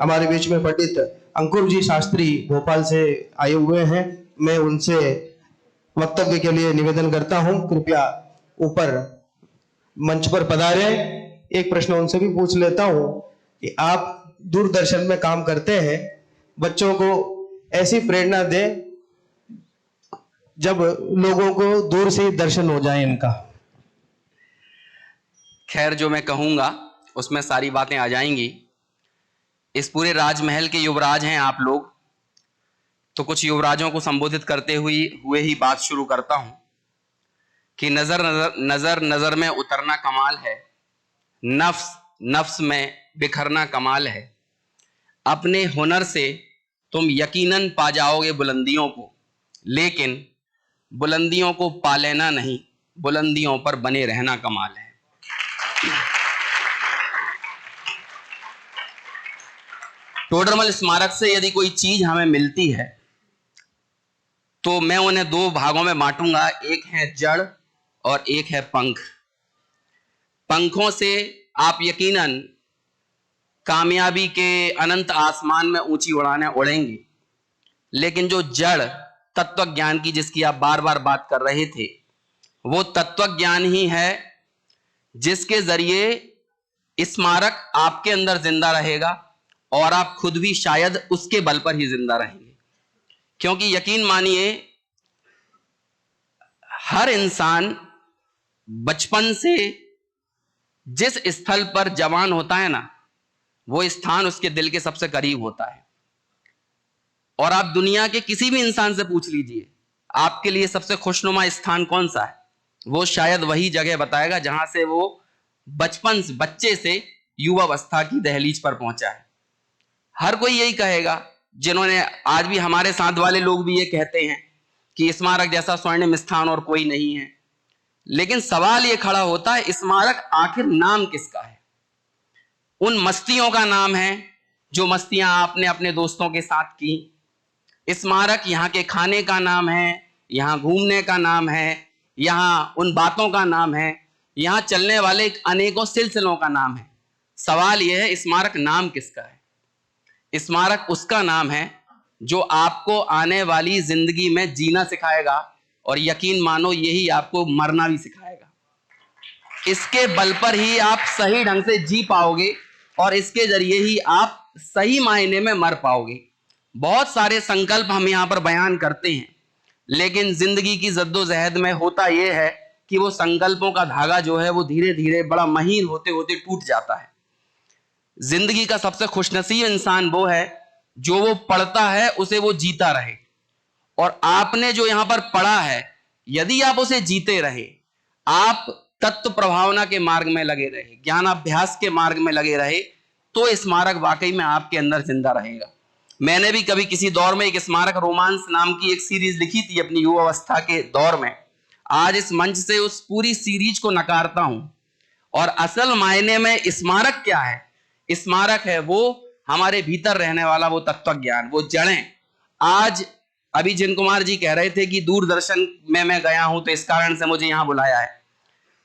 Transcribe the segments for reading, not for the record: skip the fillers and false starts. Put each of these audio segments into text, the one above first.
हमारे बीच में पंडित अंकुर जी शास्त्री भोपाल से आए हुए हैं। मैं उनसे वक्तव्य के लिए निवेदन करता हूं, कृपया ऊपर मंच पर पधारें। एक प्रश्न उनसे भी पूछ लेता हूं कि आप दूरदर्शन में काम करते हैं, बच्चों को ऐसी प्रेरणा दें जब लोगों को दूर से दर्शन हो जाए इनका। खैर, जो मैं कहूंगा उसमें सारी बातें आ जाएंगी। इस पूरे राजमहल के युवराज हैं आप लोग, तो कुछ युवराजों को संबोधित करते हुए ही बात शुरू करता हूं कि नजर नजर नजर नजर में उतरना कमाल है, नफ्स नफ्स में बिखरना कमाल है। अपने हुनर से तुम यकीनन पा जाओगे बुलंदियों को, लेकिन बुलंदियों को पा लेना नहीं, बुलंदियों पर बने रहना कमाल है। टोडरमल स्मारक से यदि कोई चीज हमें मिलती है तो मैं उन्हें दो भागों में बांटूंगा, एक है जड़ और एक है पंख। पंखों से आप यकीनन कामयाबी के अनंत आसमान में ऊंची उड़ानें उड़ेंगे, लेकिन जो जड़ तत्व ज्ञान की जिसकी आप बार बार बात कर रहे थे, वो तत्व ज्ञान ही है जिसके जरिए स्मारक आपके अंदर जिंदा रहेगा और आप खुद भी शायद उसके बल पर ही जिंदा रहेंगे। क्योंकि यकीन मानिए, हर इंसान बचपन से जिस स्थल पर जवान होता है ना, वो स्थान उसके दिल के सबसे करीब होता है। और आप दुनिया के किसी भी इंसान से पूछ लीजिए आपके लिए सबसे खुशनुमा स्थान कौन सा है, वो शायद वही जगह बताएगा जहां से वो बचपन से, बच्चे से युवावस्था की दहलीज पर पहुंचा है। हर कोई यही कहेगा, जिन्होंने आज भी हमारे साथ वाले लोग भी ये कहते हैं कि स्मारक जैसा स्वर्णिम स्थान और कोई नहीं है। लेकिन सवाल ये खड़ा होता है, स्मारक आखिर नाम किसका है? उन मस्तियों का नाम है जो मस्तियां आपने अपने दोस्तों के साथ की। स्मारक यहाँ के खाने का नाम है, यहाँ घूमने का नाम है, यहाँ उन बातों का नाम है, यहाँ चलने वाले अनेकों सिलसिलों का नाम है। सवाल यह है, स्मारक नाम किसका है? स्मारक उसका नाम है जो आपको आने वाली जिंदगी में जीना सिखाएगा और यकीन मानो यही आपको मरना भी सिखाएगा। इसके बल पर ही आप सही ढंग से जी पाओगे और इसके जरिए ही आप सही मायने में मर पाओगे। बहुत सारे संकल्प हम यहाँ पर बयान करते हैं, लेकिन जिंदगी की जद्दोजहद में होता यह है कि वो संकल्पों का धागा जो है वो धीरे धीरे बड़ा महीन होते होते टूट जाता है। जिंदगी का सबसे खुशनसीब इंसान वो है जो वो पढ़ता है उसे वो जीता रहे। और आपने जो यहां पर पढ़ा है, यदि आप उसे जीते रहे, आप तत्व प्रभावना के मार्ग में लगे रहे, ज्ञानाभ्यास के मार्ग में लगे रहे, तो स्मारक वाकई में आपके अंदर जिंदा रहेगा। मैंने भी कभी किसी दौर में एक स्मारक रोमांस नाम की एक सीरीज लिखी थी अपनी युवावस्था के दौर में। आज इस मंच से उस पूरी सीरीज को नकारता हूं। और असल मायने में स्मारक क्या है? स्मारक है वो हमारे भीतर रहने वाला वो तत्व ज्ञान, वो जड़ें। आज अभी जिन कुमार जी कह रहे थे कि दूरदर्शन में मैं गया हूं तो इस कारण से मुझे यहां बुलाया है,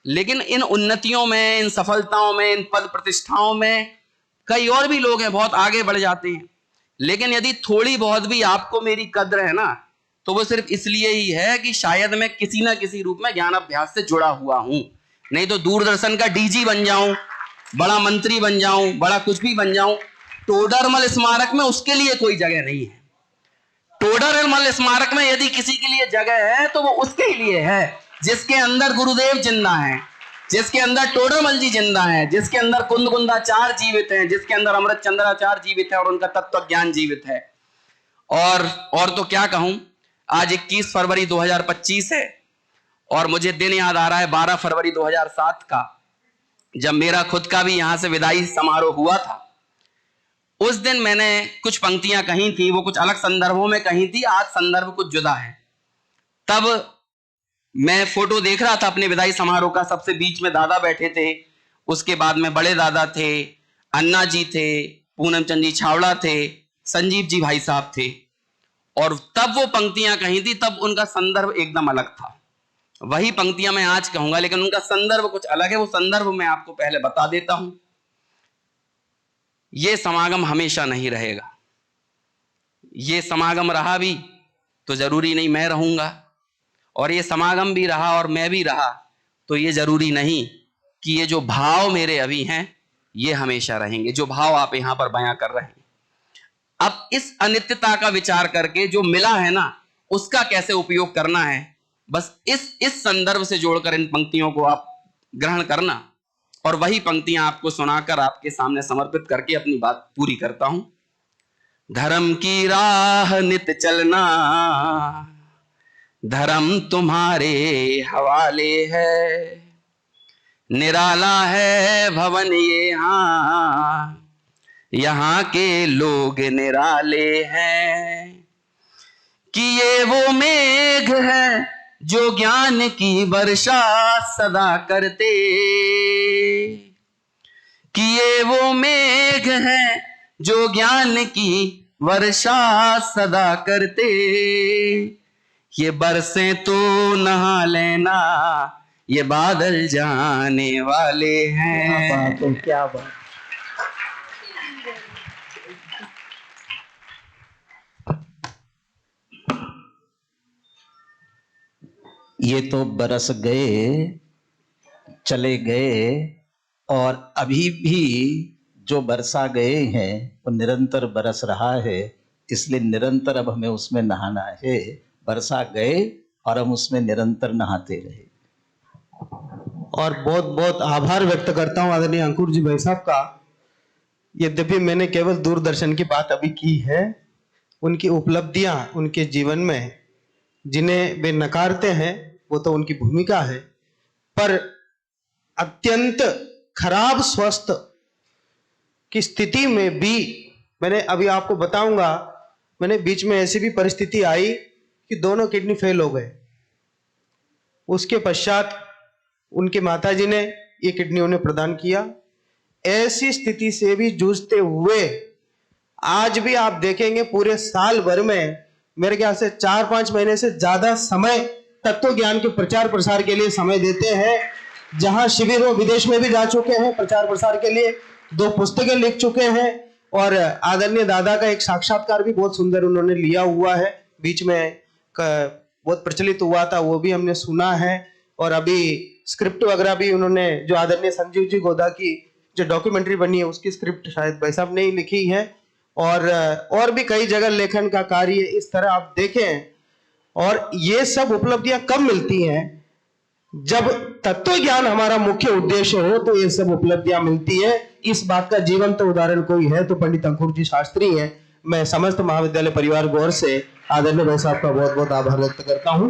लेकिन इन उन्नतियों में, इन सफलताओं में, इन पद प्रतिष्ठाओं में कई और भी लोग हैं, बहुत आगे बढ़ जाते हैं। लेकिन यदि थोड़ी बहुत भी आपको मेरी कद्र है ना, तो वो सिर्फ इसलिए ही है कि शायद मैं किसी ना किसी रूप में ज्ञान अभ्यास से जुड़ा हुआ हूं। नहीं तो दूरदर्शन का डीजी बन जाऊं, बड़ा मंत्री बन जाऊं, बड़ा कुछ भी बन जाऊं, टोडरमल स्मारक में उसके लिए कोई जगह नहीं है। टोडरमल स्मारक में यदि किसी के लिए जगह है तो वो उसके लिए है जिसके अंदर गुरुदेव जिंदा है, जिसके अंदर टोडरमल जी जिंदा है, जिसके अंदर कुंदकुंदाचार्य जीवित हैं, जिसके अंदर अमृत चंद्राचार्य जीवित है और उनका तत्व ज्ञान जीवित है। और तो क्या कहूं, आज 21 फरवरी 2025 है और मुझे दिन याद आ रहा है 12 फरवरी 2007 का, जब मेरा खुद का भी यहां से विदाई समारोह हुआ था। उस दिन मैंने कुछ पंक्तियां कही थी, वो कुछ अलग संदर्भों में कही थी, आज संदर्भ कुछ जुदा है। तब मैं फोटो देख रहा था अपने विदाई समारोह का, सबसे बीच में दादा बैठे थे, उसके बाद में बड़े दादा थे, अन्ना जी थे, पूनम चंद जी छावड़ा थे, संजीव जी भाई साहब थे। और तब वो पंक्तियां कही थी, तब उनका संदर्भ एकदम अलग था। वही पंक्तियां मैं आज कहूंगा, लेकिन उनका संदर्भ कुछ अलग है। वो संदर्भ मैं आपको पहले बता देता हूं। ये समागम हमेशा नहीं रहेगा। ये समागम रहा भी तो जरूरी नहीं मैं रहूंगा, और ये समागम भी रहा और मैं भी रहा तो ये जरूरी नहीं कि ये जो भाव मेरे अभी हैं ये हमेशा रहेंगे, जो भाव आप यहां पर बयां कर रहे हैं। अब इस अनित्यता का विचार करके जो मिला है ना, उसका कैसे उपयोग करना है, बस इस संदर्भ से जोड़कर इन पंक्तियों को आप ग्रहण करना, और वही पंक्तियां आपको सुनाकर आपके सामने समर्पित करके अपनी बात पूरी करता हूं। धर्म की राह नित चलना, धर्म तुम्हारे हवाले है, निराला है भवन ये यहाँ के लोग निराले हैं, कि ये वो मेघ है जो ज्ञान की वर्षा सदा करते, कि ये वो मेघ है जो ज्ञान की वर्षा सदा करते, ये बरसें तो नहा लेना, ये बादल जाने वाले हैं। क्या बात है, क्या बात। ये तो बरस गए चले गए, और अभी भी जो बरसा गए हैं वो निरंतर बरस रहा है, इसलिए निरंतर अब हमें उसमें नहाना है। बरसा गए और हम उसमें निरंतर नहाते रहे। और बहुत बहुत आभार व्यक्त करता हूं आदरणीय अंकुर जी भाई साहब का। यद्यपि मैंने केवल दूरदर्शन की बात अभी की है, उनकी उपलब्धियां उनके जीवन में जिन्हें वे नकारते हैं वो तो उनकी भूमिका है, पर अत्यंत खराब स्वास्थ्य की स्थिति में भी, मैंने अभी आपको बताऊंगा, मैंने बीच में ऐसी भी परिस्थिति आई कि दोनों किडनी फेल हो गए। उसके पश्चात उनके माताजी ने ये किडनी उन्हें प्रदान किया। ऐसी स्थिति से भी जूझते हुए आज भी आप देखेंगे पूरे साल भर में मेरे ख्याल से 4-5 महीने से ज्यादा समय तत्व ज्ञान के प्रचार प्रसार के लिए समय देते हैं। जहां शिविर हो, विदेश में भी जा चुके हैं प्रचार प्रसार के लिए, 2 पुस्तकें लिख चुके हैं, और आदरणीय दादा का एक साक्षात्कार भी बहुत सुंदर उन्होंने लिया हुआ है, बीच में बहुत प्रचलित हुआ था, वो भी हमने सुना है। और अभी स्क्रिप्ट वगैरह भी उन्होंने, जो आदरणीय संजीव जी गोदा की जो डॉक्यूमेंट्री बनी है उसकी स्क्रिप्ट शायद भाई साहब ने ही लिखी है, और भी कई जगह लेखन का कार्य इस तरह आप देखें। और ये सब उपलब्धियां कब मिलती हैं? जब तत्व ज्ञान हमारा मुख्य उद्देश्य हो तो ये सब उपलब्धियां मिलती है। इस बात का जीवंत उदाहरण कोई है तो पंडित अंकुर जी शास्त्री हैं। मैं समस्त महाविद्यालय परिवार गौर से आदरणीय भाई साहब का बहुत बहुत आभार व्यक्त करता हूं।